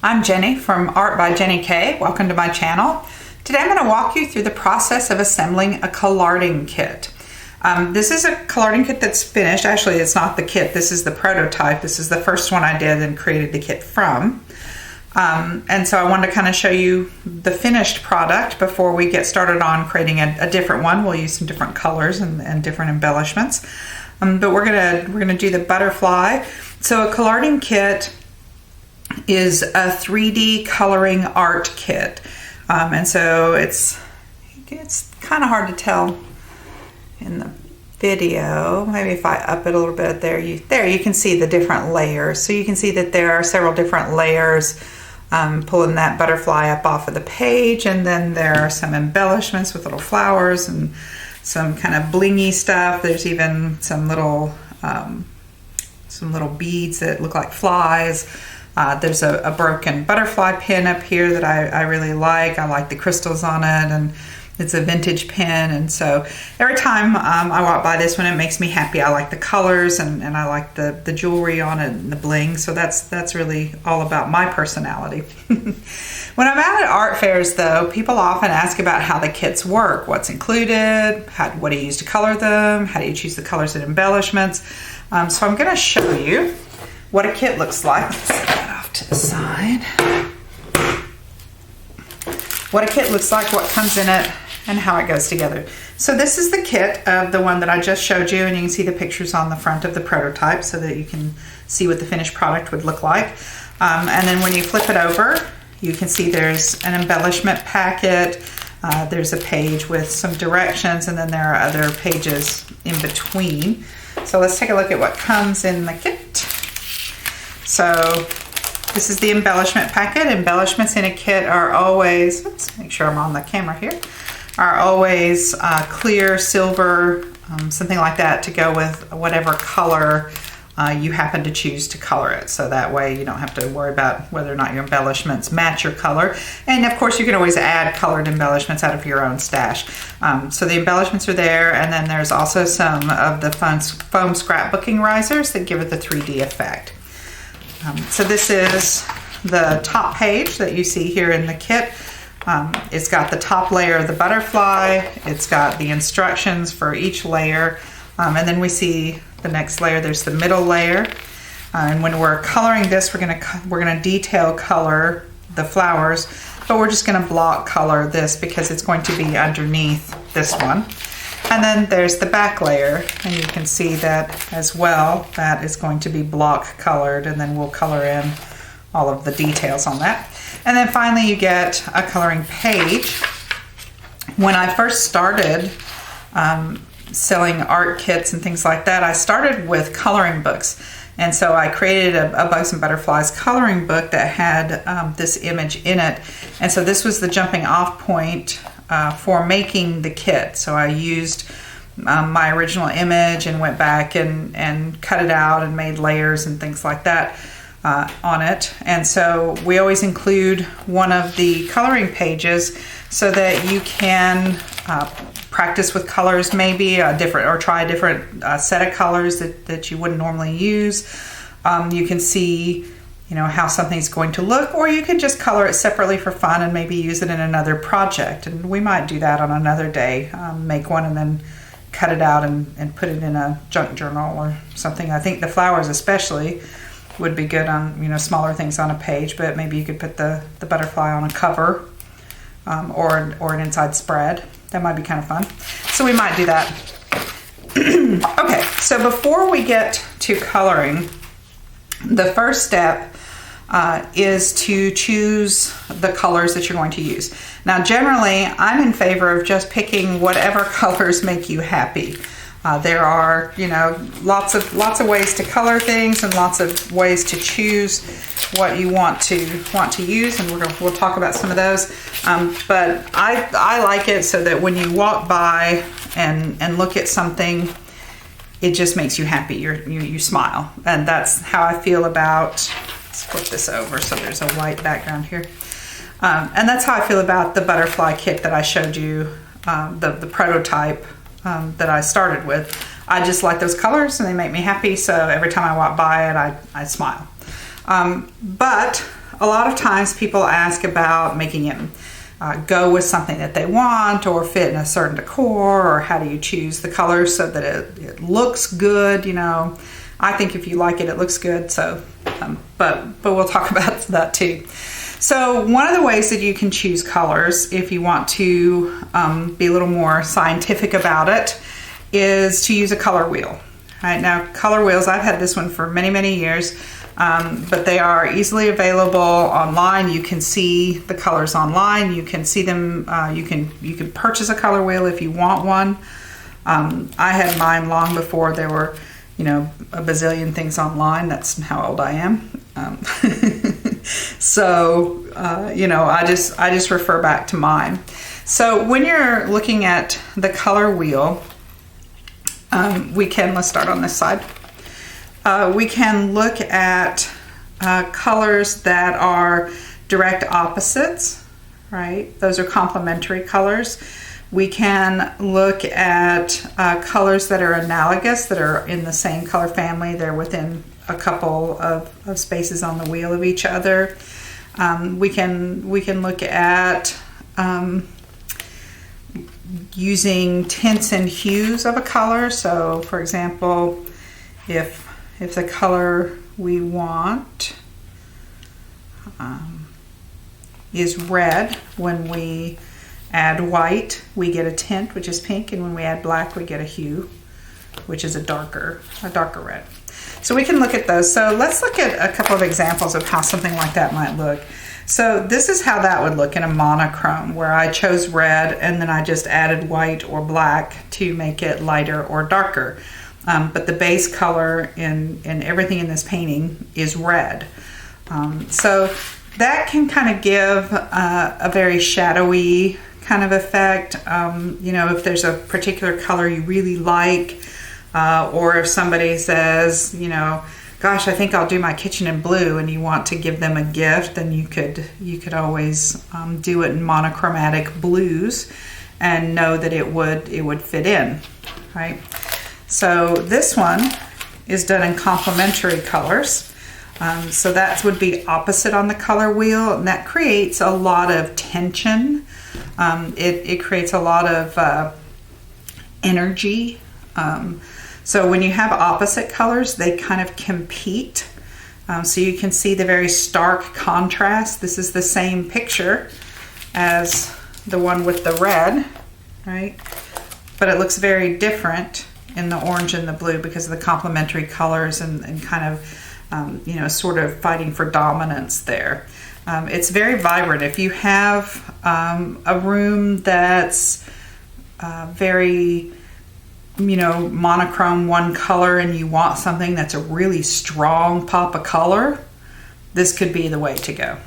I'm Jenny from Art by Jenny K. Welcome to my channel. Today I'm going to walk you through the process of assembling a Colarting kit. This is a Colarting kit that's finished. Actually, it's not the kit. This is the prototype. This is the first one I did and created the kit from. And so I wanted to kind of show you the finished product before we get started on creating a different one. We'll use some different colors and different embellishments. But we're gonna do the butterfly. So a Colarting kit is a 3D coloring art kit. And so it's kind of hard to tell in the video. Maybe if I up it a little bit, there you can see the different layers. So you can see that there are several different layers pulling that butterfly up off of the page, and then there are some embellishments with little flowers and some kind of blingy stuff. There's even some little beads that look like flies. There's a broken butterfly pin up here that I really like. I like the crystals on it, and it's a vintage pin, and so every time I walk by this one, it makes me happy. I like the colors, and I like the jewelry on it and the bling, so that's really all about my personality. When I'm out at art fairs, though, people often ask about how the kits work, what's included, what do you use to color them, how do you choose the colors and embellishments. So I'm going to show you what a kit looks like. Let's set that off to the side. What a kit looks like, what comes in it, and how it goes together. So this is the kit of the one that I just showed you, and you can see the pictures on the front of the prototype so that you can see what the finished product would look like. And then when you flip it over, you can see there's an embellishment packet. There's a page with some directions, and then there are other pages in between. So let's take a look at what comes in the kit. So this is the embellishment packet. Embellishments in a kit are always, let's make sure I'm on the camera here, are always clear, silver, something like that to go with whatever color you happen to choose to color it. So that way you don't have to worry about whether or not your embellishments match your color. And of course you can always add colored embellishments out of your own stash. So the embellishments are there, and then there's also some of the foam scrapbooking risers that give it the 3D effect. So this is the top page that you see here in the kit. It's got the top layer of the butterfly. It's got the instructions for each layer. And then we see the next layer. There's the middle layer. And when we're coloring this, we're gonna detail color the flowers, but we're just gonna block color this because it's going to be underneath this one. And then there's the back layer, and you can see that as well. That is going to be block colored, and then we'll color in all of the details on that. And then finally you get a coloring page. When I first started selling art kits and things like that, I started with coloring books. And so I created a Bugs and Butterflies coloring book that had this image in it. And so this was the jumping off point for making the kit. So I used my original image and went back and cut it out and made layers and things like that on it. And so we always include one of the coloring pages so that you can practice with colors, maybe try a different set of colors that you wouldn't normally use. You can see how something's going to look, or you can just color it separately for fun and maybe use it in another project. And we might do that on another day, make one and then cut it out and put it in a junk journal or something. I think the flowers especially would be good on smaller things on a page, but maybe you could put the butterfly on a cover or an inside spread. That might be kind of fun. So we might do that. Okay, so before we get to coloring, the first step is to choose the colors that you're going to use. Now generally I'm in favor of just picking whatever colors make you happy. There are lots of ways to color things and lots of ways to choose what you want to use, and we'll talk about some of those. But I like it so that when you walk by and look at something, it just makes you happy. You smile, and that's how I feel about. Let's flip this over so there's a white background here. And that's how I feel about the butterfly kit that I showed you, the prototype that I started with. I just like those colors and they make me happy, so every time I walk by it, I smile. But a lot of times people ask about making it go with something that they want or fit in a certain decor, or how do you choose the colors so that it looks good. You know, I think if you like it, it looks good. So, but we'll talk about that too. So one of the ways that you can choose colors, if you want to be a little more scientific about it, is to use a color wheel. Right, now, color wheels, I've had this one for many, many years, but they are easily available online. You can see the colors online. You can see them. You can purchase a color wheel if you want one. I had mine long before there were, you know, a bazillion things online. That's how old I am. So, you know, I just refer back to mine. So when you're looking at the color wheel, let's start on this side. We can look at colors that are direct opposites, right? Those are complementary colors. We can look at colors that are analogous, that are in the same color family. They're within a couple of spaces on the wheel of each other. We can look at using tints and hues of a color. So for example, if the color we want is red, when we add white we get a tint, which is pink, and when we add black we get a hue, which is a darker red. So we can look at those. So let's look at a couple of examples of how something like that might look. So this is how that would look in a monochrome, where I chose red and then I just added white or black to make it lighter or darker. But the base color in everything in this painting is red. So that can kind of give a very shadowy kind of effect. You know, if there's a particular color you really like, or if somebody says, you know, gosh, I think I'll do my kitchen in blue, and you want to give them a gift, then you could always do it in monochromatic blues and know that it would fit in, right? So this one is done in complementary colors. So that would be opposite on the color wheel, and that creates a lot of tension. It creates a lot of energy. So when you have opposite colors, they kind of compete. So you can see the very stark contrast. This is the same picture as the one with the red, right? But it looks very different in the orange and the blue because of the complementary colors and kind of, you know, sort of fighting for dominance there. It's very vibrant. If you have a room that's very, you know, monochrome, one color, and you want something that's a really strong pop of color, this could be the way to go.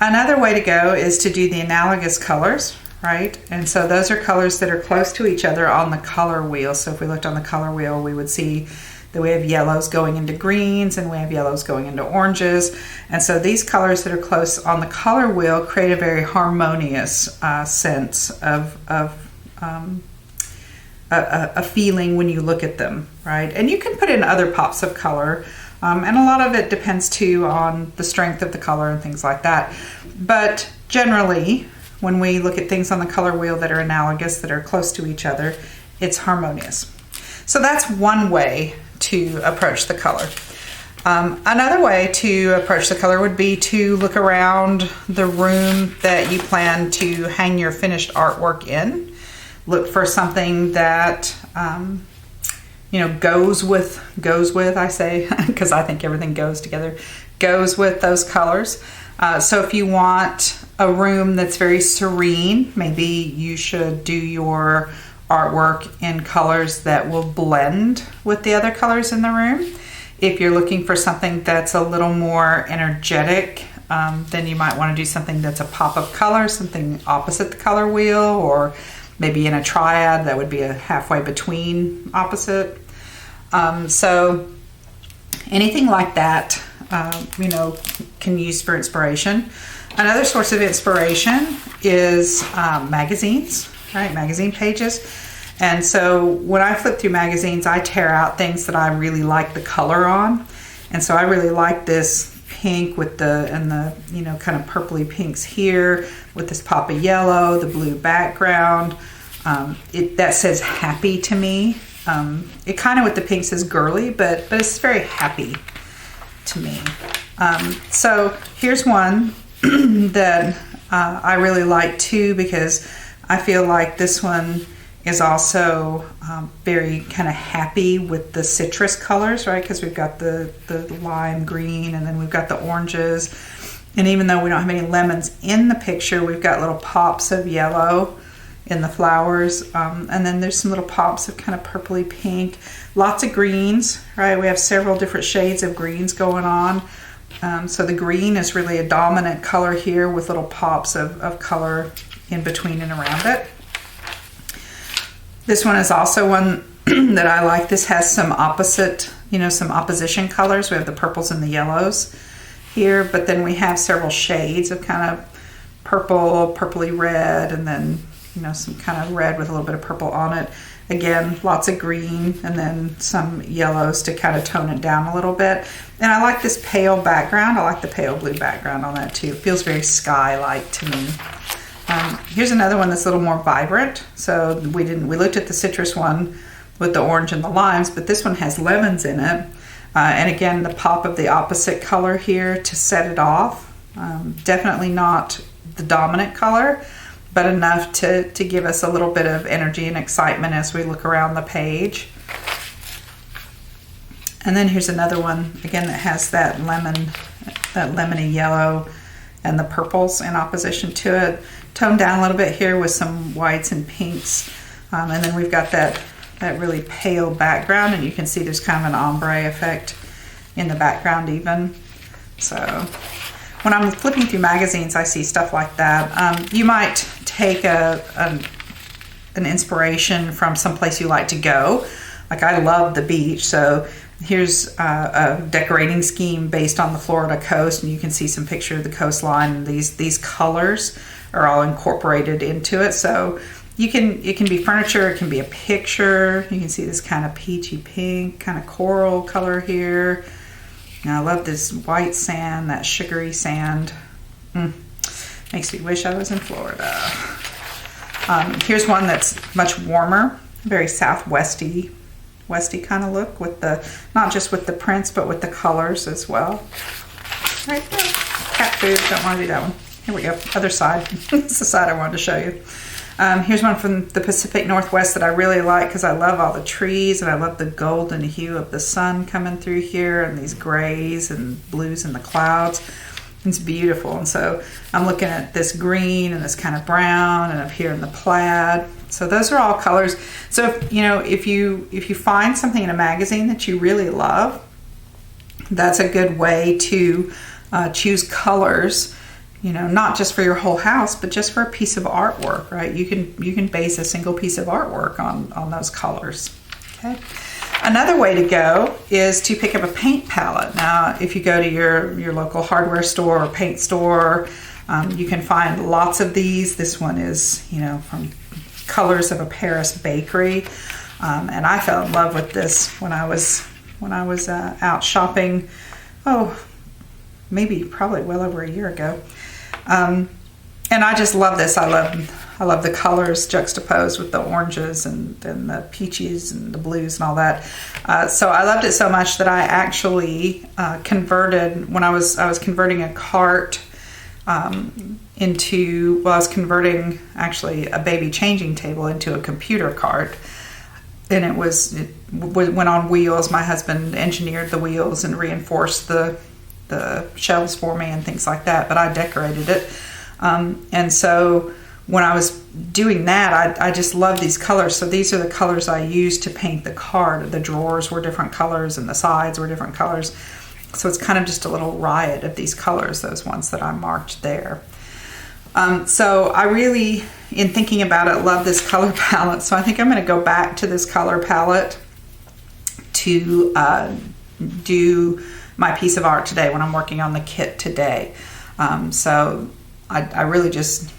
Another way to go is to do the analogous colors, right? And so those are colors that are close to each other on the color wheel. So if we looked on the color wheel, we would see that we have yellows going into greens and we have yellows going into oranges. And so these colors that are close on the color wheel create a very harmonious sense of a feeling when you look at them, right? And you can put in other pops of color, and a lot of it depends too on the strength of the color and things like that. But generally, when we look at things on the color wheel that are analogous, that are close to each other, it's harmonious. So that's one way to approach the color. Another way to approach the color would be to look around the room that you plan to hang your finished artwork in. Look for something that you know, goes with, I say, because I think everything goes together, goes with those colors. So if you want a room that's very serene, maybe you should do your artwork in colors that will blend with the other colors in the room. If you're looking for something that's a little more energetic, then you might want to do something that's a pop of color, something opposite the color wheel, or maybe in a triad that would be a halfway between opposite. So anything like that, you know, can use for inspiration. Another source of inspiration is magazines, right? Magazine pages. And so when I flip through magazines, I tear out things that I really like the color on. And so I really like this pink with and the, you know, kind of purpley pinks here with this pop of yellow, the blue background. That says happy to me. It kind of with the pink says girly, but it's very happy to me. So here's one that I really like too, because I feel like this one is also very kind of happy with the citrus colors, right? Because we've got the lime green, and then we've got the oranges. And even though we don't have any lemons in the picture, we've got little pops of yellow in the flowers. And then there's some little pops of kind of purpley pink. Lots of greens, right? We have several different shades of greens going on. So the green is really a dominant color here with little pops of color in between and around it. This one is also one that I like. This has some opposite, you know, some opposition colors. We have the purples and the yellows here, but then we have several shades of kind of purple, purpley red, and then, you know, some kind of red with a little bit of purple on it. Again, lots of green, and then some yellows to kind of tone it down a little bit. And I like this pale background. I like the pale blue background on that too. It feels very sky-like to me. Here's another one that's a little more vibrant. So we looked at the citrus one with the orange and the limes, but this one has lemons in it. And again, the pop of the opposite color here to set it off. Definitely not the dominant color, but enough to give us a little bit of energy and excitement as we look around the page. And then here's another one, again, that has that lemony yellow and the purples in opposition to it. Toned down a little bit here with some whites and pinks. And then we've got that really pale background, and you can see there's kind of an ombre effect in the background even. So when I'm flipping through magazines, I see stuff like that. You might take an inspiration from someplace you like to go. Like I love the beach, so here's a decorating scheme based on the Florida coast, and you can see some picture of the coastline, and these colors are all incorporated into it. So it can be furniture, it can be a picture. You can see this kind of peachy pink, kind of coral color here. And I love this white sand, that sugary sand. Makes me wish I was in Florida. Here's one that's much warmer, very southwesty kind of look with the, not just with the prints, but with the colors as well. Right there. Cat food, don't want to do that one. Here we go, other side. It's the side I wanted to show you. Here's one from the Pacific Northwest that I really like because I love all the trees, and I love the golden hue of the sun coming through here, and these grays and blues in the clouds. It's beautiful. And so I'm looking at this green and this kind of brown, and up here in the plaid. So those are all colors. So if you find something in a magazine that you really love, that's a good way to choose colors. Not just for your whole house, but just for a piece of artwork, right? You can base a single piece of artwork on those colors. Okay. Another way to go is to pick up a paint palette. Now, if you go to your local hardware store or paint store, you can find lots of these. This one is, from Colors of a Paris Bakery, and I fell in love with this when I was out shopping. Probably well over a year ago. And I just love this. I love the colors juxtaposed with the oranges and the peaches and the blues and all that. So I loved it so much that I actually converted, when I was converting a cart I was converting actually a baby changing table into a computer cart. And it went on wheels. My husband engineered the wheels and reinforced the shelves for me and things like that, but I decorated it. And so when I was doing that, I just love these colors. So these are the colors I used to paint the cart. The drawers were different colors and the sides were different colors. So it's kind of just a little riot of these colors, those ones that I marked there. So I really, in thinking about it, love this color palette. So I think I'm going to go back to this color palette to do my piece of art today when I'm working on the kit today. So I really just,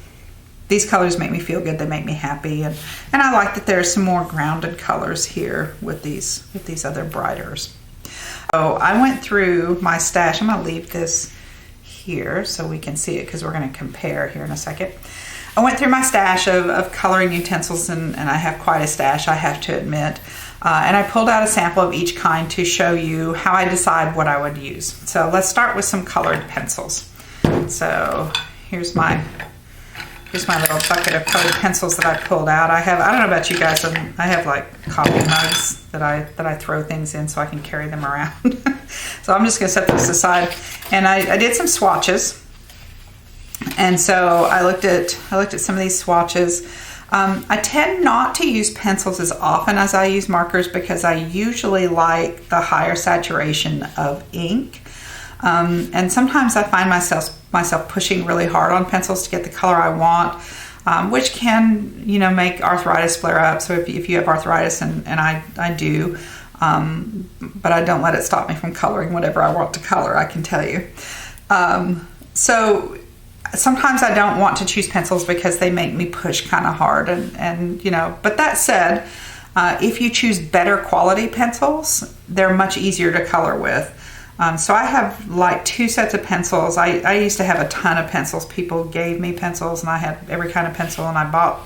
these colors make me feel good. They make me happy. And I like that there's some more grounded colors here with these other brighters. I went through my stash. I'm going to leave this here so we can see it because we're going to compare here in a second. I went through my stash of coloring utensils, and I have quite a stash, I have to admit. And I pulled out a sample of each kind to show you how I decide what I would use. So let's start with some colored pencils. So here's my little bucket of colored pencils that I pulled out. I don't know about you guys, I have like coffee mugs that I throw things in so I can carry them around. So I'm just gonna set this aside. And I did some swatches. And so I looked at some of these swatches. I tend not to use pencils as often as I use markers because I usually like the higher saturation of ink. And sometimes I find myself pushing really hard on pencils to get the color I want, which can, make arthritis flare up. So if you have arthritis, and I do, but I don't let it stop me from coloring whatever I want to color, I can tell you. So sometimes I don't want to choose pencils because they make me push kind of hard, and but that said, if you choose better quality pencils, they're much easier to color with. So I have like 2 sets of pencils. I used to have a ton of pencils. People gave me pencils, and I had every kind of pencil, and I bought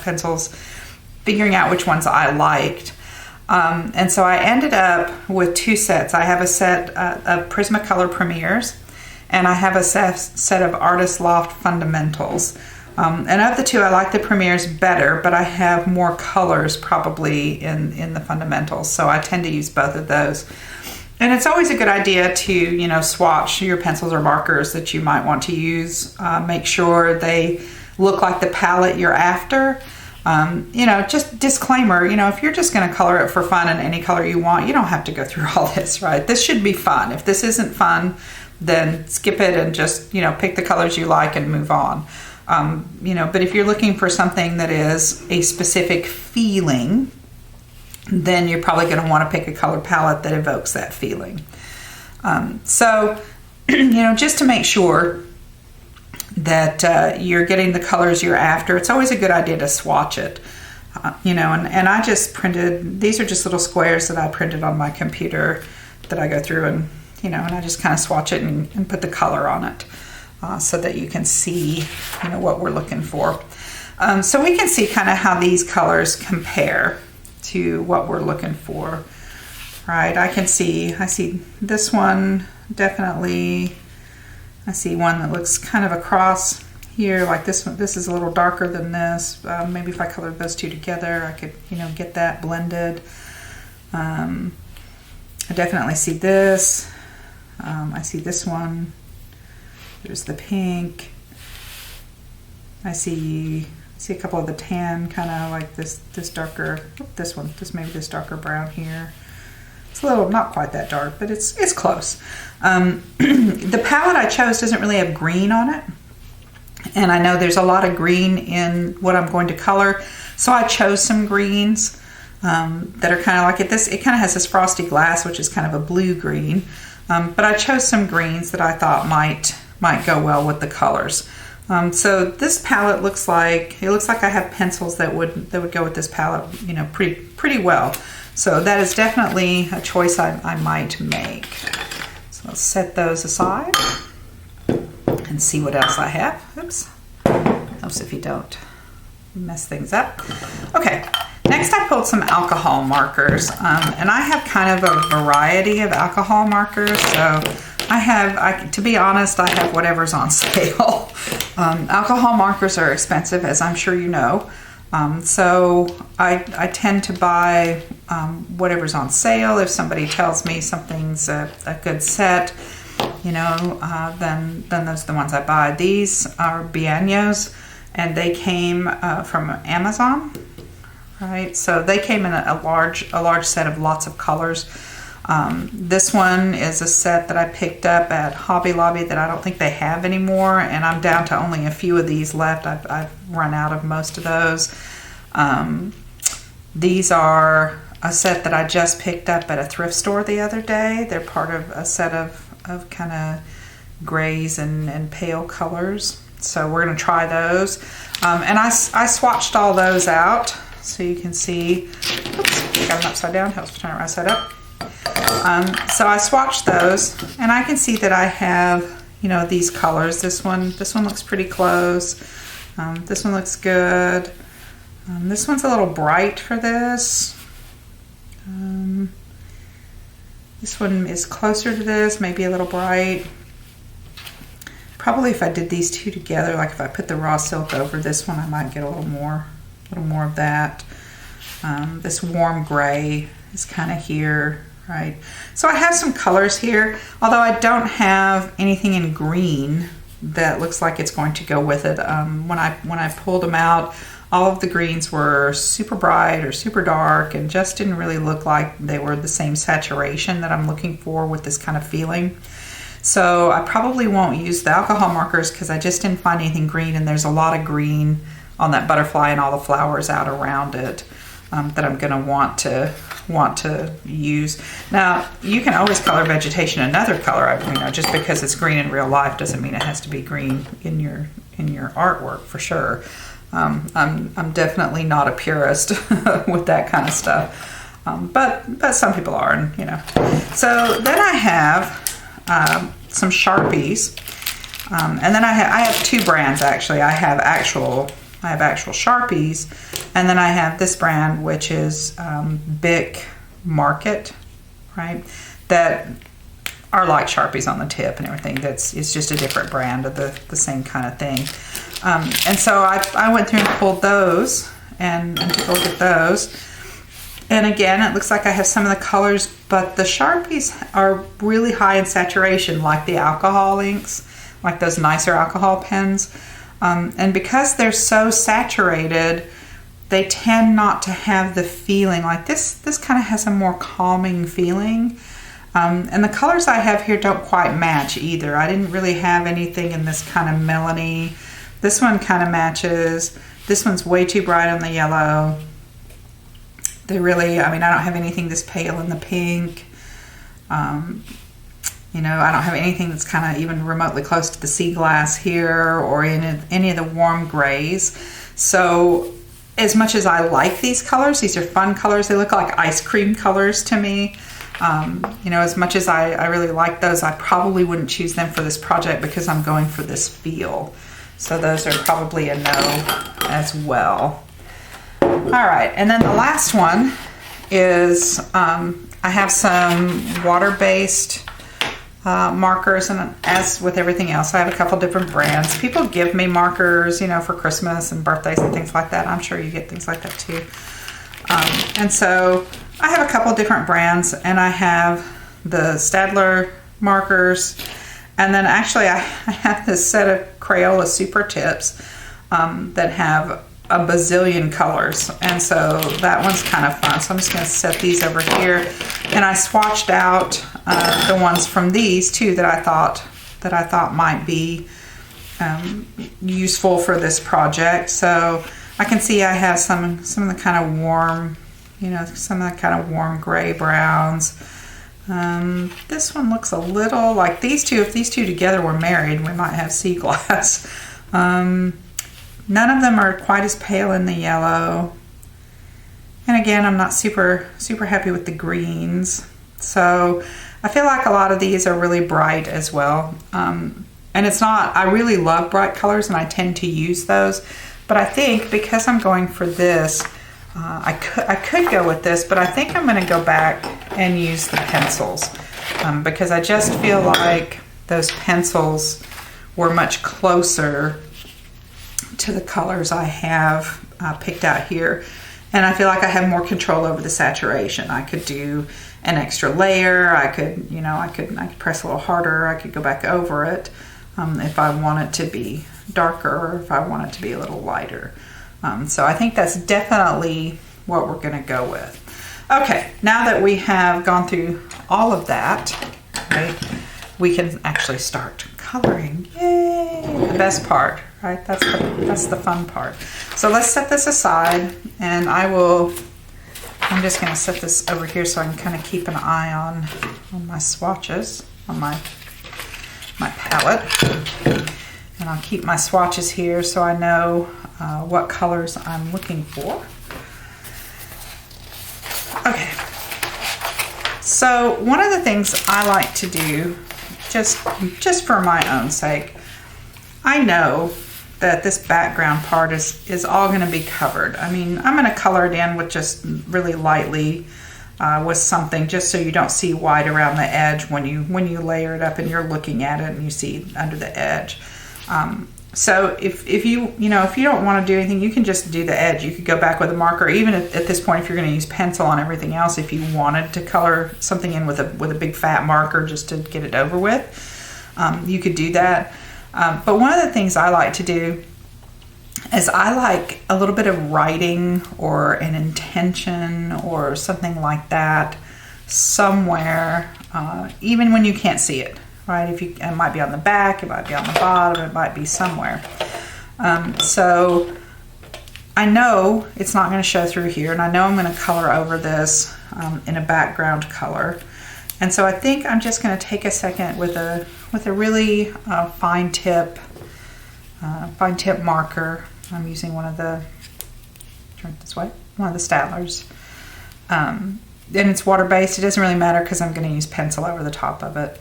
pencils figuring out which ones I liked. And so I ended up with 2 sets. I have a set of Prismacolor Premiers, and I have a set of Artist Loft Fundamentals. And of the 2, I like the Premiers better, but I have more colors probably in the Fundamentals, so I tend to use both of those. And it's always a good idea to, swatch your pencils or markers that you might want to use. Make sure they look like the palette you're after. Just disclaimer, if you're just going to color it for fun in any color you want, you don't have to go through all this, right? This should be fun. If this isn't fun, then skip it and just, pick the colors you like and move on. But if you're looking for something that is a specific feeling, then you're probably going to want to pick a color palette that evokes that feeling. So, just to make sure that you're getting the colors you're after, it's always a good idea to swatch it. And I just printed, these are just little squares that I printed on my computer that I go through and, and I just kind of swatch it and put the color on it so that you can see, what we're looking for. So we can see kind of how these colors compare to what we're looking for, right? I see this one definitely. I see one that looks kind of across here, like this one. This is a little darker than this. Maybe if I colored those 2 together, I could, get that blended. I definitely see this. I see this one. There's the pink. I see a couple of the tan, kind of like this darker, maybe this darker brown here. It's a little, not quite that dark, but it's close. The palette I chose doesn't really have green on it. And I know there's a lot of green in what I'm going to color. So I chose some greens that are kind of like it. It kind of has this frosty glass, which is kind of a blue-green. But I chose some greens that I thought might go well with the colors. So this palette looks like I have pencils that would go with this palette, pretty well. So that is definitely a choice I might make. So let's set those aside and see what else I have. Oops. Helps if you don't mess things up. Okay. Next, I pulled some alcohol markers, and I have kind of a variety of alcohol markers. So to be honest, I have whatever's on sale. Alcohol markers are expensive, as I'm sure you know. So I tend to buy whatever's on sale. If somebody tells me something's a good set, then those are the ones I buy. These are Bianos, and they came from Amazon, right? So they came in a large set of lots of colors. This one is a set that I picked up at Hobby Lobby that I don't think they have anymore, and I'm down to only a few of these left. I've run out of most of those. These are a set that I just picked up at a thrift store the other day. They're part of a set of kind of grays and pale colors. So we're going to try those. And I swatched all those out so you can see. Oops, got it upside down. Helps turn it right side up. So I swatched those, and I can see that I have, you know, these colors. This one looks pretty close. This one looks good. This one's a little bright for this. This one is closer to this, maybe a little bright. Probably if I did these two together, like if I put the raw silk over this one, I might get a little more of that. This warm gray is kind of here, right? So I have some colors here, although I don't have anything in green that looks like it's going to go with it. When I pulled them out, all of the greens were super bright or super dark and just didn't really look like they were the same saturation that I'm looking for with this kind of feeling. So I probably won't use the alcohol markers because I just didn't find anything green, and there's a lot of green on that butterfly and all the flowers out around it that I'm going to want to use. Now, you can always color vegetation another color. You know, just because it's green in real life doesn't mean it has to be green in your artwork for sure. I'm definitely not a purist with that kind of stuff, but some people are, and you know. So then I have some Sharpies, and then I have two brands actually. I have actual Sharpies, and then I have this brand which is Bic Market, right? That are like Sharpies on the tip and everything. It's just a different brand of the same kind of thing. And so I went through and pulled those and took a look at those. And again, it looks like I have some of the colors, but the Sharpies are really high in saturation, like the alcohol inks, like those nicer alcohol pens. And because they're so saturated, they tend not to have the feeling like this kind of has a more calming feeling. And the colors I have here don't quite match either. I didn't really have anything in this kind of melony. This one kind of matches. This one's way too bright on the yellow. I don't have anything this pale in the pink. You know, I don't have anything that's kind of even remotely close to the sea glass here or in any of the warm grays. So as much as I like these colors, these are fun colors. They look like ice cream colors to me. You know, as much as I really like those, I probably wouldn't choose them for this project because I'm going for this feel. So those are probably a no as well. All right, and then the last one is I have some water-based markers, and as with everything else, I have a couple different brands. People give me markers, you know, for Christmas and birthdays and things like that. I'm sure you get things like that too. And so I have a couple different brands, and I have the Staedtler markers, and then actually I have this set of Crayola Super Tips that have a bazillion colors, and so that one's kind of fun. So I'm just going to set these over here, and I swatched out the ones from these too that I thought might be useful for this project. So I can see I have some of the kind of warm, you know, some of the kind of warm gray browns. This one looks a little like these two. If these two together were married, we might have sea glass. None of them are quite as pale in the yellow. And again, I'm not super happy with the greens. So I feel like a lot of these are really bright as well. And it's not, I really love bright colors and I tend to use those. But I think because I'm going for this, I could go with this, but I think I'm going to go back and use the pencils. Because I just feel like those pencils were much closer to the colors I have picked out here, and I feel like I have more control over the saturation. I could do an extra layer. I could press a little harder. I could go back over it if I want it to be darker or if I want it to be a little lighter. So I think that's definitely what we're going to go with. Okay, now that we have gone through all of that, right, we can actually start coloring. Yay! The best part, right? That's the fun part. So let's set this aside, and I'm just going to set this over here so I can kind of keep an eye on my swatches, on my palette. And I'll keep my swatches here so I know what colors I'm looking for. Okay. So one of the things I like to do, just for my own sake, I know that this background part is all going to be covered. I mean, I'm going to color it in with just really lightly with something, just so you don't see white around the edge when you layer it up and you're looking at it and you see under the edge. So if you don't want to do anything, you can just do the edge. You could go back with a marker. Even at this point, if you're going to use pencil on everything else, if you wanted to color something in with a big fat marker just to get it over with, you could do that. But one of the things I like to do is I like a little bit of writing or an intention or something like that somewhere, even when you can't see it. Right? It might be on the back, it might be on the bottom, it might be somewhere. So I know it's not going to show through here, and I know I'm going to color over this in a background color. And so I think I'm just going to take a second with a really fine tip marker. I'm using one of the, turn it this way, one of the Staedtlers. And it's water-based. It doesn't really matter because I'm going to use pencil over the top of it.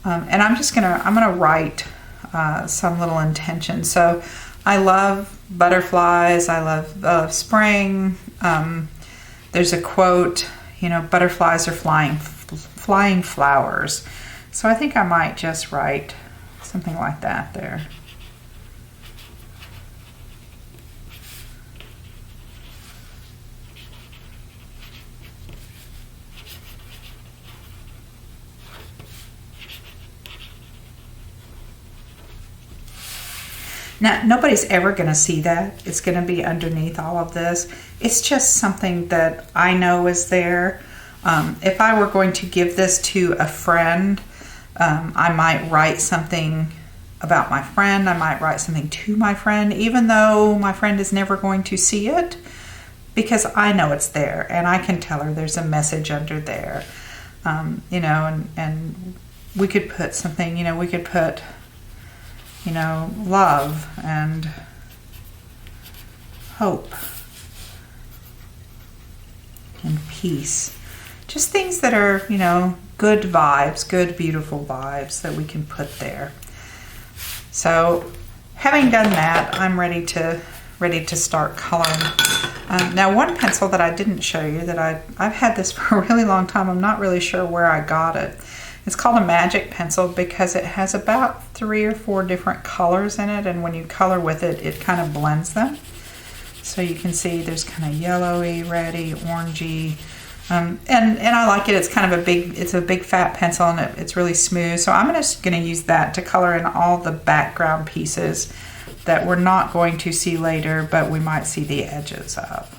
And I'm gonna write some little intention. So I love butterflies. I love spring. There's a quote, butterflies are flying flowers. So I think I might just write something like that there. Now, nobody's ever going to see that. It's going to be underneath all of this. It's just something that I know is there. If I were going to give this to a friend, I might write something about my friend. I might write something to my friend, even though my friend is never going to see it, because I know it's there, and I can tell her there's a message under there. And we could put something, we could put love and hope and peace. Just things that are, good vibes, good, beautiful vibes that we can put there. So having done that, I'm ready to start coloring. Now, one pencil that I didn't show you that I've had this for a really long time. I'm not really sure where I got it. It's called a magic pencil because it has about 3 or 4 different colors in it, and when you color with it, it kind of blends them. So you can see there's kind of yellowy, reddy, orangey, and I like it. It's kind of a big fat pencil, and it's really smooth. So I'm just going to use that to color in all the background pieces that we're not going to see later, but we might see the edges of.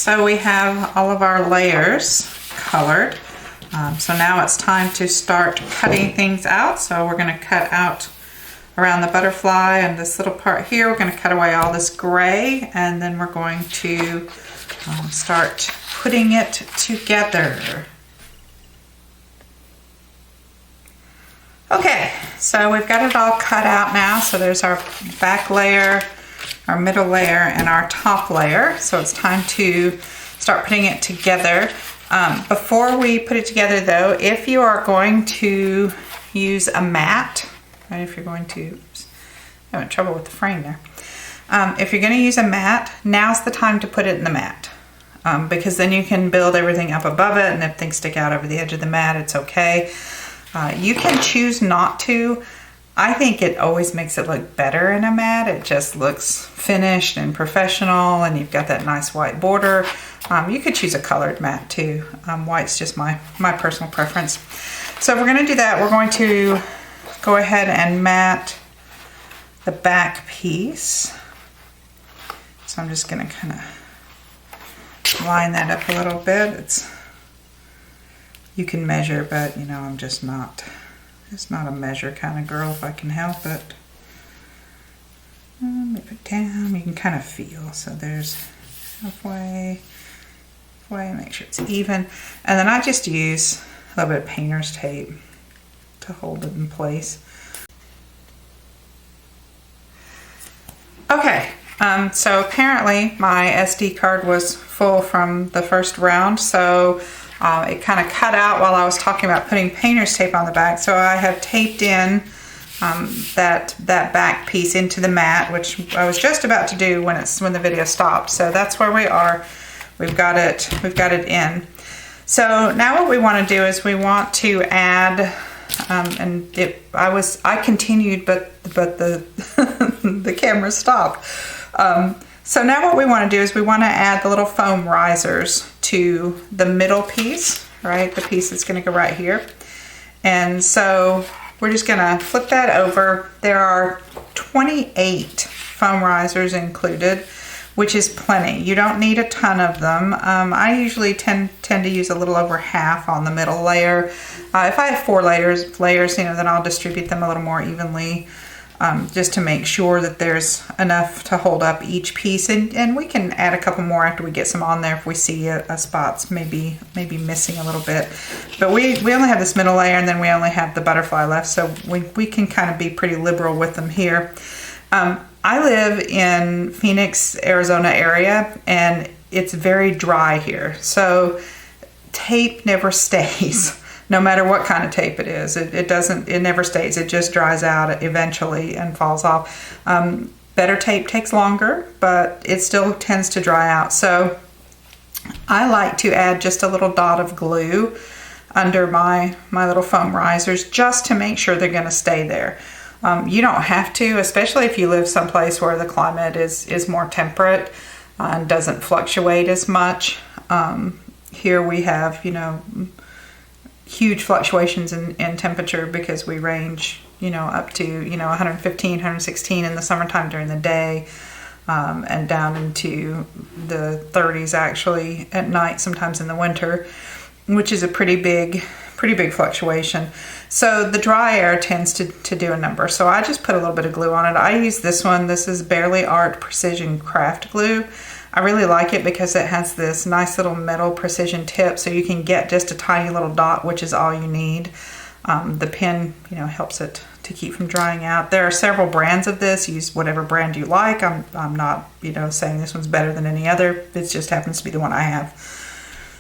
So we have all of our layers colored. So now it's time to start cutting things out. So we're going to cut out around the butterfly and this little part here. We're going to cut away all this gray, and then we're going to start putting it together. Okay, so we've got it all cut out now. So there's our back layer, our middle layer, and our top layer. So it's time to start putting it together. Before we put it together though, if you are going to use a mat, right, if you're going to, I'm having trouble with the frame there. If you're going to use a mat, now's the time to put it in the mat. Because then you can build everything up above it, and if things stick out over the edge of the mat, it's okay. You can choose not to. I think it always makes it look better in a mat. It just looks finished and professional, and you've got that nice white border. You could choose a colored mat too. White's just my personal preference. So if we're going to do that, we're going to go ahead and mat the back piece. So I'm just going to kind of line that up a little bit. You can measure, but you know, I'm just not a measure kind of girl if I can help it. Move it down, you can kind of feel. So there's halfway, make sure it's even. And then I just use a little bit of painter's tape to hold it in place. Okay, so apparently my SD card was full from the first round, so it kind of cut out while I was talking about putting painter's tape on the back. So I have taped in that back piece into the mat, which I was just about to do when the video stopped. So that's where we are. We've got it in. So now what we want to do is we want to add, I continued, but the the camera stopped. So now what we want to do is we want to add the little foam risers to the middle piece, right? The piece that's going to go right here. And so we're just going to flip that over. There are 28 foam risers included, which is plenty. You don't need a ton of them. I usually tend to use a little over half on the middle layer. If I have 4 layers, you know, then I'll distribute them a little more evenly. Just to make sure that there's enough to hold up each piece, and we can add a couple more after we get some on there if we see a spot's maybe missing a little bit. But we only have this middle layer, and then we only have the butterfly left, so we can kind of be pretty liberal with them here. I live in Phoenix, Arizona area, and it's very dry here, so tape never stays. No matter what kind of tape it is, it never stays. It just dries out eventually and falls off. Better tape takes longer, but it still tends to dry out. So I like to add just a little dot of glue under my little foam risers just to make sure they're gonna stay there. You don't have to, especially if you live someplace where the climate is more temperate and doesn't fluctuate as much. Here we have, you know, huge fluctuations in temperature because we range, you know, up to, you know, 115, 116 in the summertime during the day, and down into the 30s actually at night, sometimes in the winter, which is a pretty big fluctuation. So the dry air tends to do a number. So I just put a little bit of glue on it. I use this one. This is Barely Art Precision Craft Glue. I really like it because it has this nice little metal precision tip, so you can get just a tiny little dot, which is all you need. The pin, you know, helps it to keep from drying out. There are several brands of this. Use whatever brand you like. I'm not, you know, saying this one's better than any other. It just happens to be the one I have.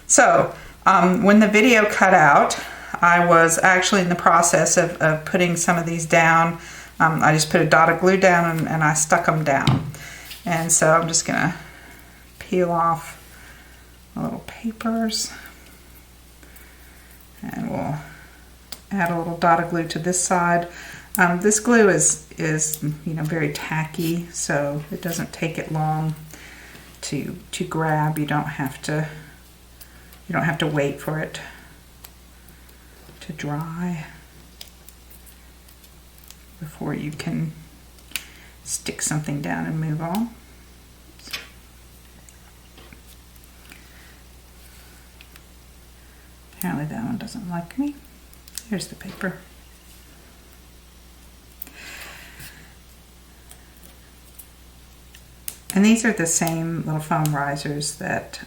So when the video cut out, I was actually in the process of putting some of these down. I just put a dot of glue down and I stuck them down. And so I'm just gonna peel off the little papers, and we'll add a little dot of glue to this side. This glue is you know, very tacky, so it doesn't take it long to grab. You don't have to wait for it to dry before you can stick something down and move on. Apparently that one doesn't like me. Here's the paper. And these are the same little foam risers that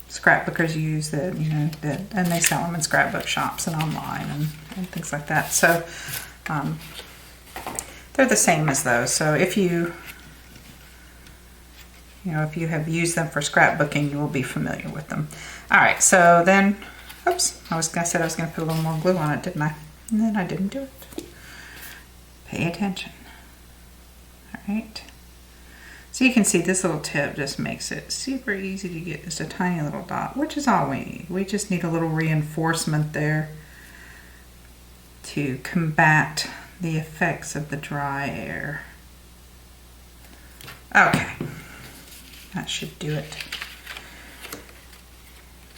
scrapbookers use, that, you know, and they sell them in scrapbook shops and online and things like that. So they're the same as those. So if you if you have used them for scrapbooking, you will be familiar with them. All right, so then, oops, I said I was going to put a little more glue on it, didn't I? And then I didn't do it. Pay attention. All right. So you can see this little tip just makes it super easy to get just a tiny little dot, which is all we need. We just need a little reinforcement there to combat the effects of the dry air. Okay, that should do it.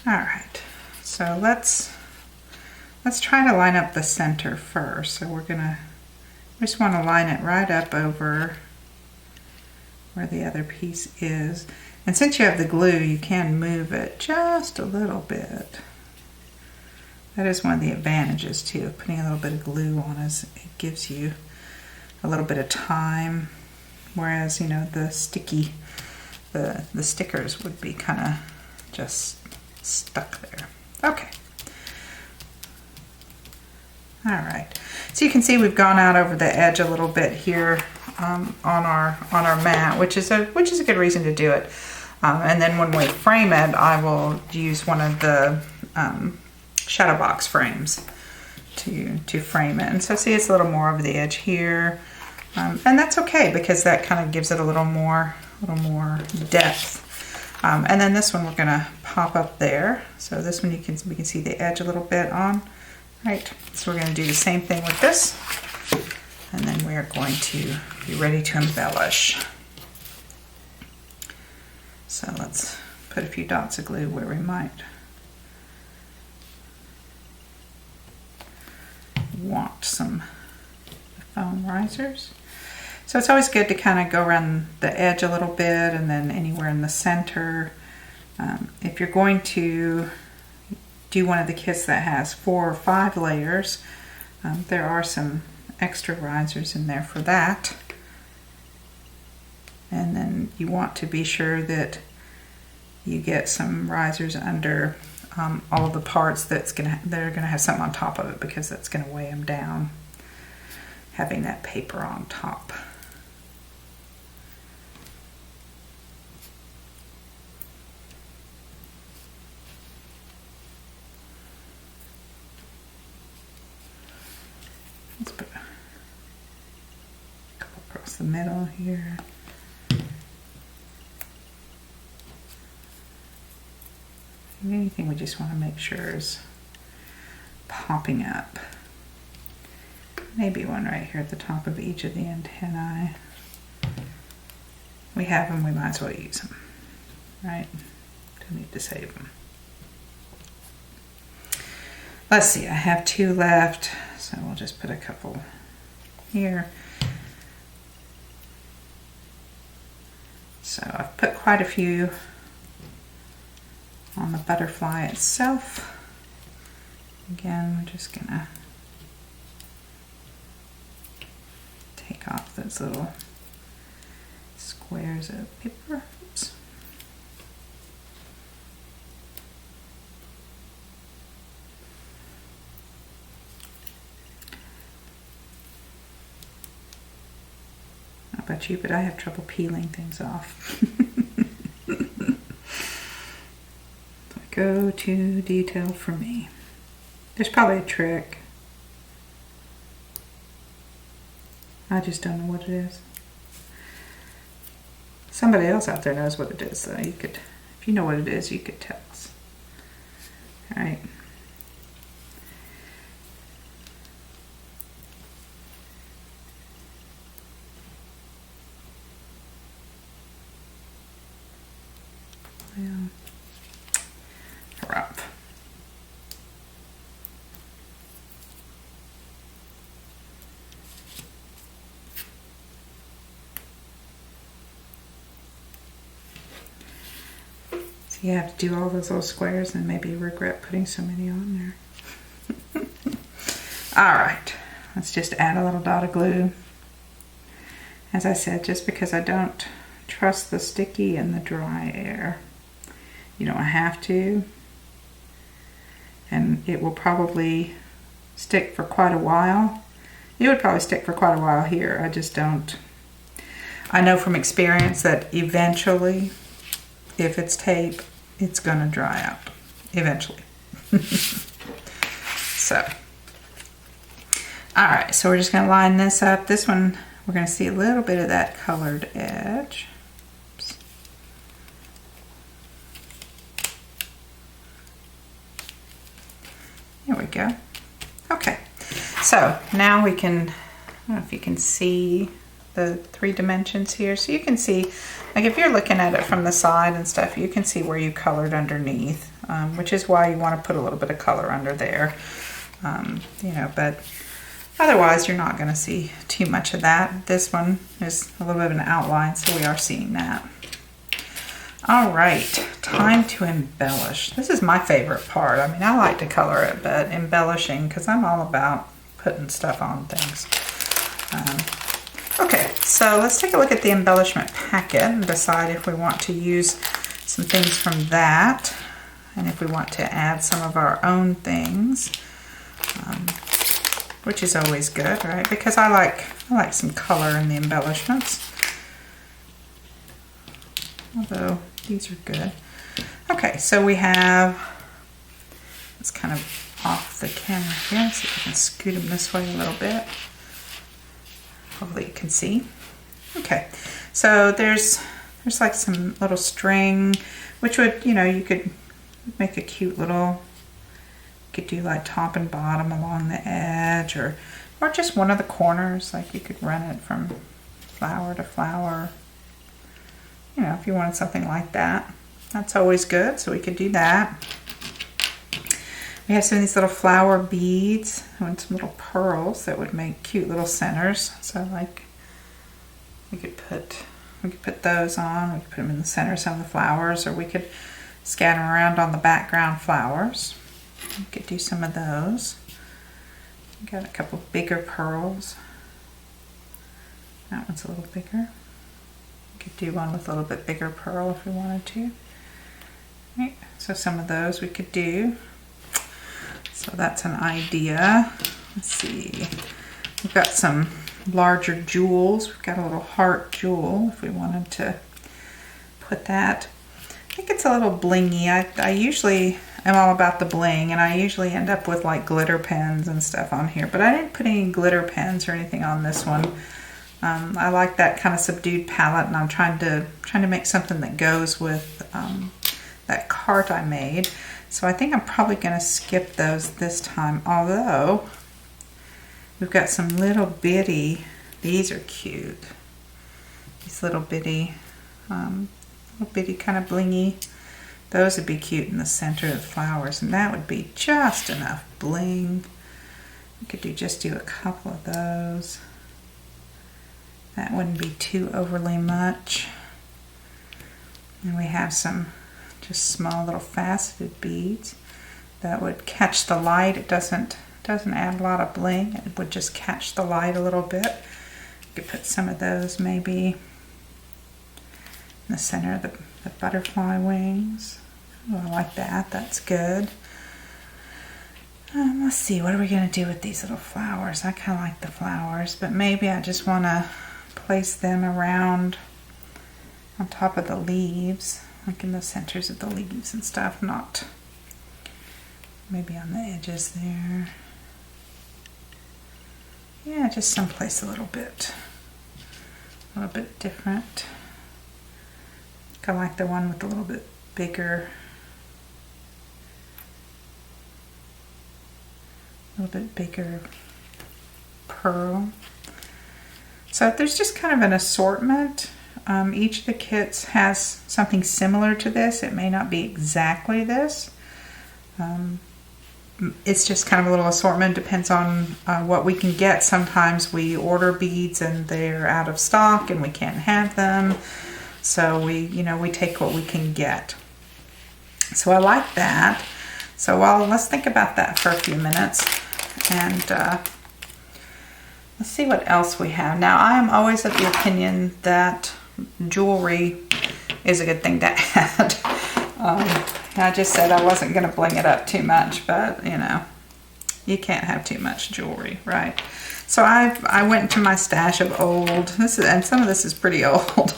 All right, so let's try to line up the center first. So we just want to line it right up over where the other piece is. And since you have the glue, you can move it just a little bit. That is one of the advantages too of putting a little bit of glue on, is it gives you a little bit of time, whereas, you know, the stickers would be kind of just stuck there. Okay. All right. So you can see we've gone out over the edge a little bit here on our mat, which is a good reason to do it. And then when we frame it, I will use one of the shadow box frames to frame it. And so see, it's a little more over the edge here, and that's okay because that kind of gives it a little more depth. And then this one we're gonna pop up there. So this one we can see the edge a little bit on. Right, so we're going to do the same thing with this, and then we are going to be ready to embellish. So let's put a few dots of glue where we might want some foam risers. So it's always good to kind of go around the edge a little bit and then anywhere in the center. If you're going to do one of the kits that has 4 or 5 layers, there are some extra risers in there for that. And then you want to be sure that you get some risers under all of the parts that are gonna have something on top of it, because that's gonna weigh them down, having that paper on top. Let's put a couple across the middle here. And anything we just want to make sure is popping up. Maybe one right here at the top of each of the antennae. We have them, we might as well use them, right? Don't need to save them. Let's see, I have 2 left. So we'll just put a couple here. So I've put quite a few on the butterfly itself. Again, we're just gonna take off those little squares of paper. Oops. About you, but I have trouble peeling things off. Go to detail for me. There's probably a trick. I just don't know what it is. Somebody else out there knows what it is, so you could, if you know what it is, you could tell us. All right. Rough. So you have to do all those little squares and maybe regret putting so many on there. All right, let's just add a little dot of glue. As I said, just because I don't trust the sticky and the dry air. You don't have to. And it will probably stick for quite a while. It would probably stick for quite a while here. I just don't. I know from experience that eventually, if it's tape, it's gonna dry out. Eventually. So, all right, so we're just gonna line this up. This one, we're gonna see a little bit of that colored edge. Oops. There we go. Okay, so now we can, I don't know if you can see the 3 dimensions here. So you can see, like if you're looking at it from the side and stuff, you can see where you colored underneath, which is why you want to put a little bit of color under there. You know, but otherwise you're not going to see too much of that. This one is a little bit of an outline, so we are seeing that. All right, time to embellish. This is my favorite part. I mean, I like to color it, but embellishing, because I'm all about putting stuff on things. Okay, so let's take a look at the embellishment packet and decide if we want to use some things from that, and if we want to add some of our own things, which is always good, right? Because I like some color in the embellishments. Although these are good. Okay, so we have, it's kind of off the camera here, so we can scoot them this way a little bit. Hopefully you can see. Okay, so there's like some little string, which would, you know, you could make a cute little, you could do like top and bottom along the edge, or just one of the corners, like you could run it from flower to flower. You know, if you wanted something like that, that's always good, so we could do that. We have some of these little flower beads and some little pearls that would make cute little centers. So like we could put those on, we could put them in the center of some of the flowers, or we could scatter them around on the background flowers. We could do some of those. We got a couple bigger pearls. That one's a little bigger. We could do one with a little bit bigger pearl if we wanted to. Right, so some of those we could do. So that's an idea. Let's see. We've got some larger jewels. We've got a little heart jewel if we wanted to put that. I think it's a little blingy. I usually am all about the bling, and I usually end up with like glitter pens and stuff on here, but I didn't put any glitter pens or anything on this one. I like that kind of subdued palette, and I'm trying to make something that goes with that cart I made. So I think I'm probably going to skip those this time, although we've got some little bitty, these are cute. These little bitty kind of blingy. Those would be cute in the center of the flowers, and that would be just enough bling. We could just do a couple of those. That wouldn't be too overly much. And we have some just small little faceted beads that would catch the light. It doesn't add a lot of bling. It would just catch the light a little bit. You could put some of those maybe in the center of the butterfly wings. Oh, I like that. That's good. Let's see, what are we going to do with these little flowers? I kind of like the flowers, but maybe I just want to place them around on top of the leaves, like in the centers of the leaves and stuff, not maybe on the edges there. Yeah, just someplace a little bit different. I like the one with a little bit bigger, pearl. So there's just kind of an assortment. Each of the kits has something similar to this. It may not be exactly this. It's just kind of a little assortment. Depends on what we can get. Sometimes we order beads and they're out of stock and we can't have them. So we take what we can get. So I like that. So let's think about that for a few minutes, and let's see what else we have. Now, I am always of the opinion that jewelry is a good thing to add. I just said I wasn't going to bling it up too much, but you know, you can't have too much jewelry, right? So I went into my stash of old, and some of this is pretty old.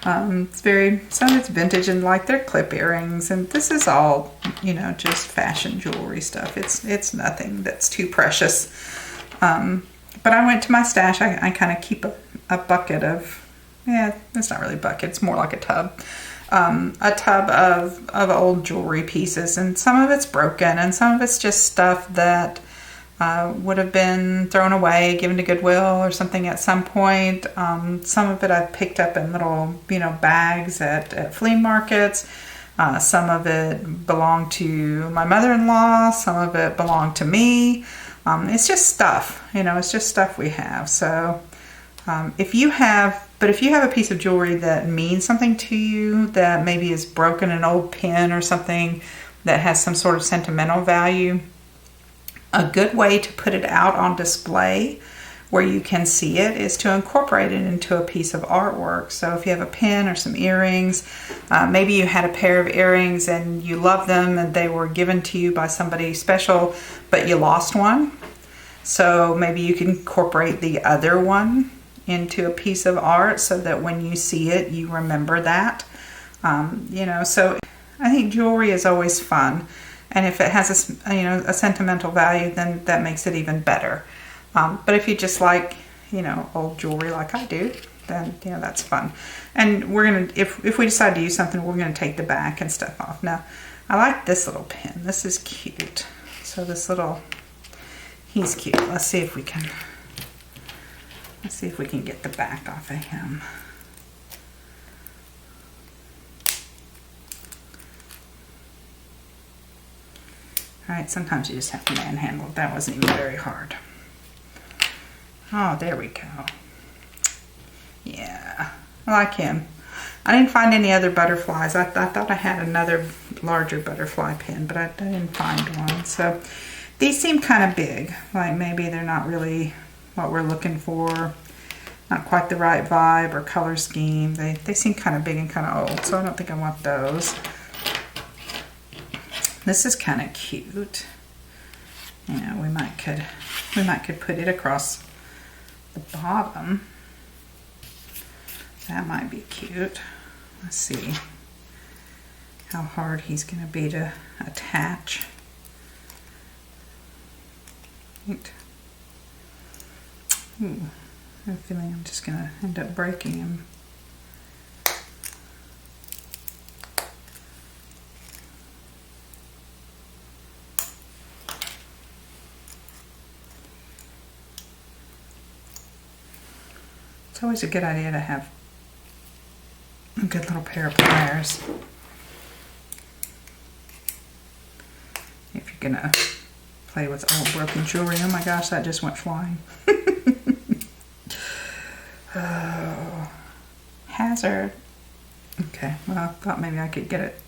Some of it's vintage, and like they're clip earrings, and this is all, you know, just fashion jewelry stuff. It's nothing that's too precious. But I went to my stash. I kind of keep a bucket of, yeah, it's not really a bucket, it's more like a tub. A tub of old jewelry pieces, and some of it's broken, and some of it's just stuff that would have been thrown away, given to Goodwill or something at some point. Some of it I've picked up in little, you know, bags at flea markets. Some of it belonged to my mother-in-law. Some of it belonged to me. It's just stuff, you know, it's just stuff we have. So if you have a piece of jewelry that means something to you, that maybe is broken, an old pin or something that has some sort of sentimental value, a good way to put it out on display where you can see it is to incorporate it into a piece of artwork. So if you have a pin or some earrings, maybe you had a pair of earrings and you love them and they were given to you by somebody special, but you lost one. So maybe you can incorporate the other one into a piece of art so that when you see it, you remember that. You know, so I think jewelry is always fun. And if it has a sentimental value, then that makes it even better. But if you just like, you know, old jewelry like I do, then, you know, that's fun. And we're going to, if we decide to use something, we're going to take the back and stuff off. Now, I like this little pin. This is cute. So this little, he's cute. Let's see if we can get the back off of him. All right, sometimes you just have to manhandle it. That wasn't even very hard. Oh, there we go. Yeah, I like him. I didn't find any other butterflies. I thought I had another larger butterfly pin, but I didn't find one. So these seem kind of big. Like maybe they're not really what we're looking for. Not quite the right vibe or color scheme. They seem kind of big and kind of old, so I don't think I want those. This is kind of cute. You know, we might could put it across the bottom. That might be cute. Let's see how hard he's going to be to attach. Right. Ooh, I have a feeling I'm just going to end up breaking him. It's always a good idea to have a good little pair of pliers if you're gonna play with old broken jewelry. Oh my gosh, that just went flying. Oh, hazard. Okay, well, I thought maybe I could get it.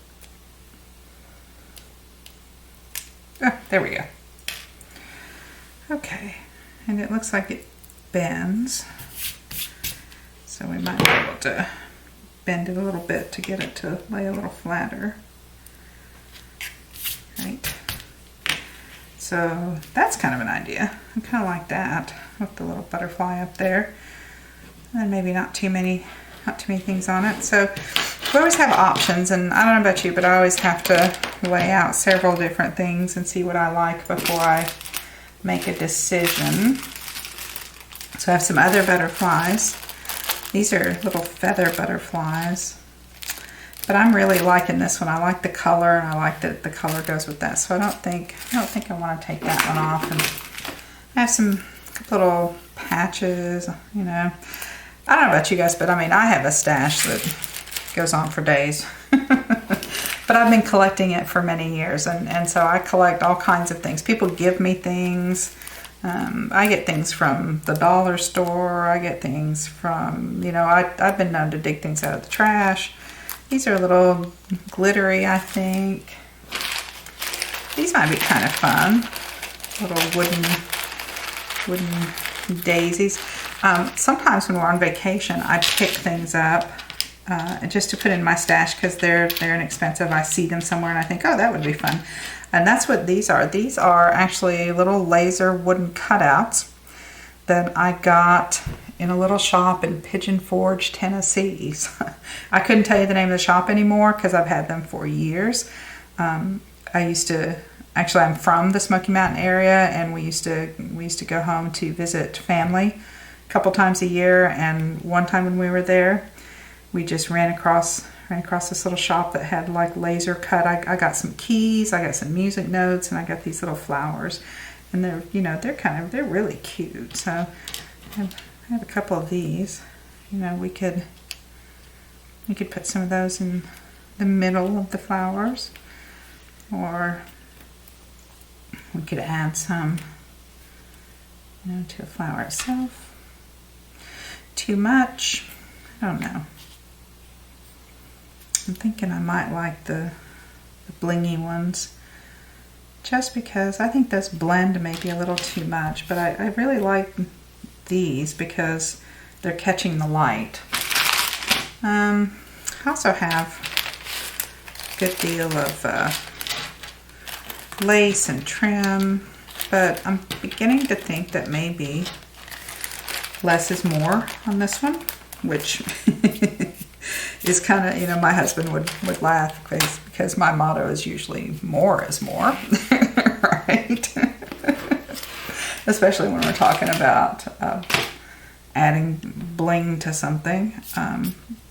Oh, there we go. Okay, and it looks like it bends. So we might be able to bend it a little bit to get it to lay a little flatter. Right. So that's kind of an idea. I kind of like that with the little butterfly up there. And maybe not too many things on it. So we always have options, and I don't know about you, but I always have to lay out several different things and see what I like before I make a decision. So I have some other butterflies. These are little feather butterflies, but I'm really liking this one. I like the color, and I like that the color goes with that. So I don't think I want to take that one off. And I have some little patches, you know. I don't know about you guys, but I mean, I have a stash that goes on for days. But I've been collecting it for many years, and so I collect all kinds of things. People give me things. I get things from the dollar store. I get things from, you know, I've been known to dig things out of the trash. These are a little glittery, I think. These might be kind of fun. Little wooden daisies. Sometimes when we're on vacation, I pick things up just to put in my stash because they're inexpensive. I see them somewhere and I think, oh, that would be fun. And that's what these are. These are actually little laser wooden cutouts that I got in a little shop in Pigeon Forge, Tennessee. I couldn't tell you the name of the shop anymore because I've had them for years. Actually, I'm from the Smoky Mountain area, and we used to go home to visit family a couple times a year. And one time when we were there, we just ran across this little shop that had like laser cut. I got some keys, I got some music notes, and I got these little flowers. And they're really cute. So I have a couple of these. We could put some of those in the middle of the flowers, or we could add some, to a flower itself. Too much? I don't know. I'm thinking I might like the blingy ones, just because I think those blend maybe a little too much, but I really like these because they're catching the light. I also have a good deal of lace and trim, but I'm beginning to think that maybe less is more on this one, which is kind of, my husband would laugh because my motto is usually more is more, right? Especially when we're talking about adding bling to something.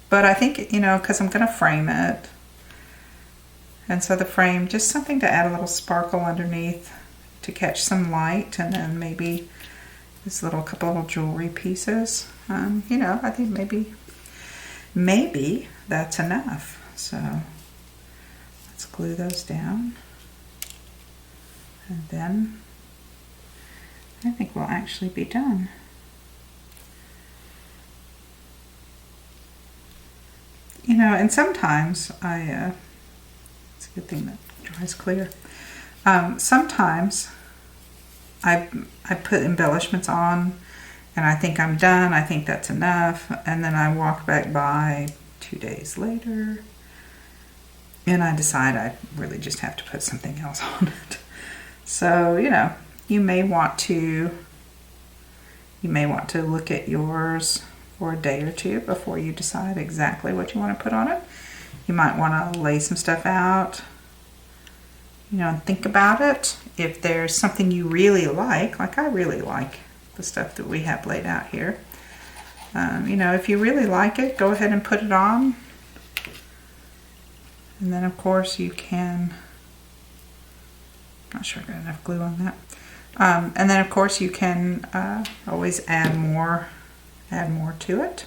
But I think, because I'm going to frame it, and so the frame, just something to add a little sparkle underneath to catch some light, and then maybe this couple little jewelry pieces. I think maybe that's enough. So let's glue those down. And then I think we'll actually be done. And sometimes it's a good thing that dries clear. Sometimes I put embellishments on and I think I'm done, I think that's enough, and then I walk back by 2 days later and I decide I really just have to put something else on it. So, you may want to look at yours for a day or two before you decide exactly what you want to put on it. You might want to lay some stuff out, and think about it. If there's something you really like I really like the stuff that we have laid out here. If you really like it, go ahead and put it on. And then of course you can, not sure I got enough glue on that. And then of course you can always add more to it.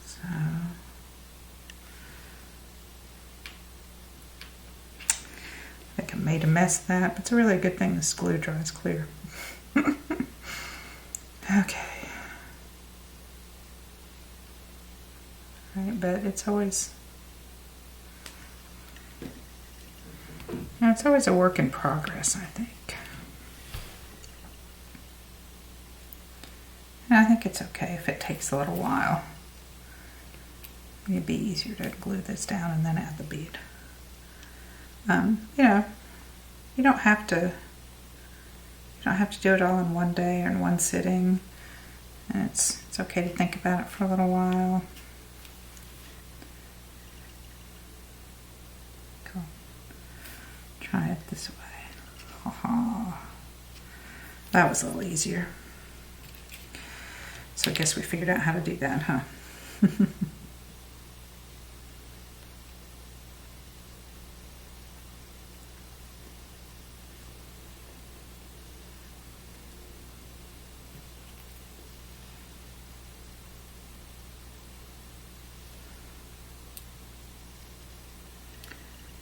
So I think I made a mess of that, but it's a really good thing this glue dries clear. Okay. Right, but it's always a work in progress, I think. And I think it's okay if it takes a little while. It'd be easier to glue this down and then add the bead. You don't have to do it all in one day or in one sitting. And it's okay to think about it for a little while. Cool. Try it this way. Oh, that was a little easier. So I guess we figured out how to do that, huh?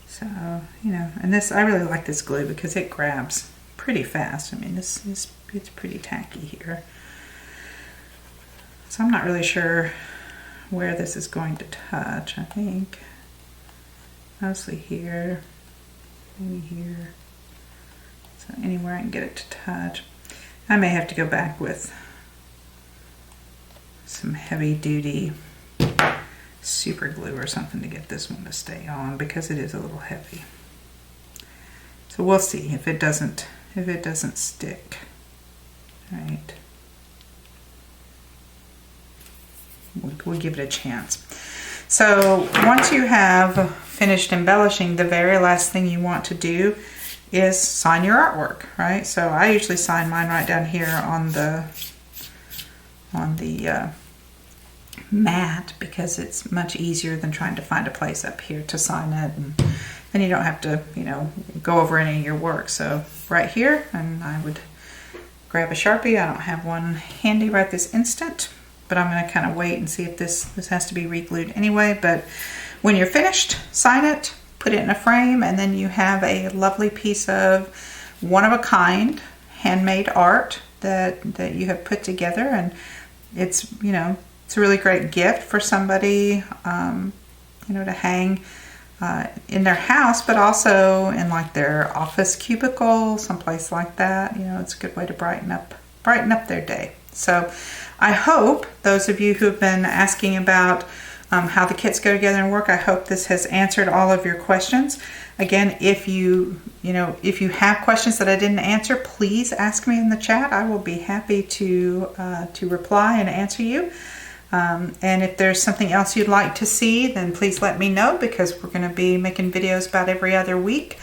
So, and this, I really like this glue because it grabs pretty fast. I mean, it's pretty tacky here. So I'm not really sure where this is going to touch. I think mostly here. maybe here. So anywhere I can get it to touch. I may have to go back with some heavy duty super glue or something to get this one to stay on because it is a little heavy. So we'll see if it doesn't stick. All right. We'll give it a chance. So once you have finished embellishing, the very last thing you want to do is sign your artwork, right? So I usually sign mine right down here on the mat because it's much easier than trying to find a place up here to sign it, and then you don't have to, you know, go over any of your work. So right here, and I would grab a Sharpie. I don't have one handy right this instant, but I'm going to kind of wait and see if this has to be re-glued anyway. But when you're finished, sign it, put it in a frame, and then you have a lovely piece of one-of-a-kind handmade art that you have put together. And it's, you know, it's a really great gift for somebody, you know, to hang in their house, but also in like their office cubicle, someplace like that. You know, it's a good way to brighten up their day. So I hope those of you who have been asking about how the kits go together and work, I hope this has answered all of your questions. Again, if you have questions that I didn't answer, please ask me in the chat. I will be happy to reply and answer you. And if there's something else you'd like to see, then please let me know, because we're going to be making videos about every other week.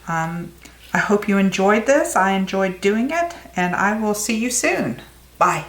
I hope you enjoyed this. I enjoyed doing it, and I will see you soon. Bye.